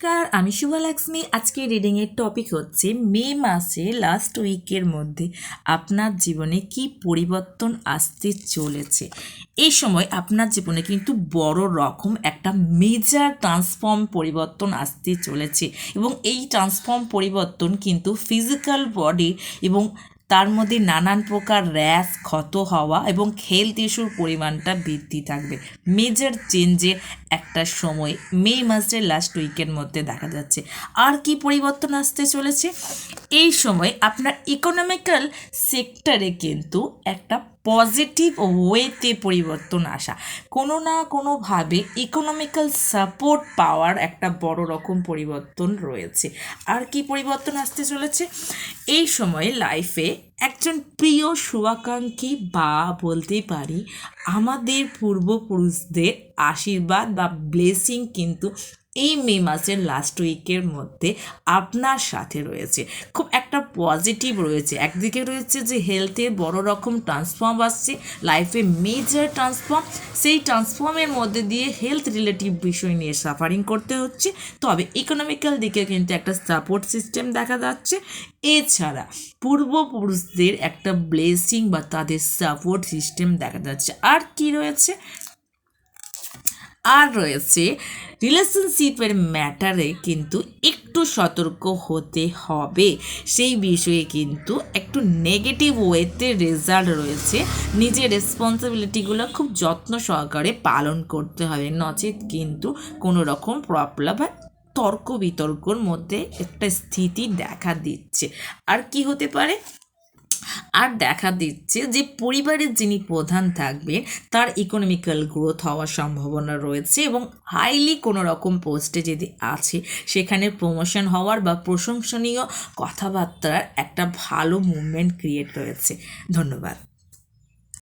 নমস্কার, আমি শুভলক্ষ্মী। আজকে রিডিংয়ের টপিক হচ্ছে মে মাসে লাস্ট উইকের মধ্যে আপনার জীবনে কি পরিবর্তন আসতে চলেছে। এই সময় আপনার জীবনে কিন্তু বড় রকম একটা মেজর ট্রান্সফর্ম পরিবর্তন আসতে চলেছে এবং এই ট্রান্সফর্ম পরিবর্তন কিন্তু ফিজিক্যাল বডি এবং তার মধ্যে নানান প্রকার র্যাশ, ক্ষত হওয়া এবং হেলথ ইস্যুর পরিমাণটা বৃদ্ধি থাকবে। মেজর চেঞ্জের একটা সময় মে মাসের লাস্ট উইকের মধ্যে দেখা যাচ্ছে। আর কি পরিবর্তন আসতে চলেছে এই সময় আপনার ইকোনমিক্যাল সেক্টরে কিন্তু একটা পজিটিভ ওয়েতে পরিবর্তন আসা, কোনো না কোনোভাবে ইকোনমিক্যাল সাপোর্ট পাওয়ার একটা বড় রকম পরিবর্তন রয়েছে। আর কি পরিবর্তন আসতে চলেছে এই সময়ে লাইফে একজন প্রিয় শুভাকাঙ্ক্ষী বা বলতে পারি আমাদের পূর্বপুরুষদের আশীর্বাদ বা ব্লেসিং কিন্তু এই মে মাসের লাস্ট উইকের মধ্যে আপনার সাথে রয়েছে। খুব একটা পজিটিভ রয়েছে। একদিকে রয়েছে যে হেলথের বড় রকম ট্রান্সফর্ম আসছে, লাইফে মেজর ট্রান্সফর্ম, সেই ট্রান্সফর্মের মধ্যে দিয়ে হেলথ রিলেটিভ বিষয় নিয়ে সাফারিং করতে হচ্ছে, তবে ইকোনমিক্যাল দিকে কিন্তু একটা সাপোর্ট সিস্টেম দেখা যাচ্ছে। এছাড়া পূর্বপুরুষদের একটা ব্লেসিং বা তাদের সাপোর্ট সিস্টেম দেখা যাচ্ছে। আর কি রয়েছে রিলেশনশিপের ম্যাটারে কিন্তু একটু সতর্ক হতে হবে। সেই বিষয়ে কিন্তু একটু নেগেটিভ ওয়েতে রেজাল্ট রয়েছে। নিজের রেসপন্সিবিলিটিগুলো খুব যত্ন সহকারে পালন করতে হবে, নচেত কিন্তু কোনো রকম প্রবলেম বা তর্ক বিতর্কর মধ্যে একটা স্থিতি দেখা দিচ্ছে। আর কি হতে পারে দেখা দিচ্ছে যে পরিবারের যিনি প্রধান থাকবেন তার ইকোনমিক্যাল গ্রোথ হওয়ার সম্ভাবনা রয়েছে এবং হাইলি কোনো রকম পোস্টে যদি আছে সেখানে প্রমোশন হওয়ার বা প্রশংসনীয় কথাবার্তার একটা ভালো মুভমেন্ট ক্রিয়েট রয়েছে। ধন্যবাদ।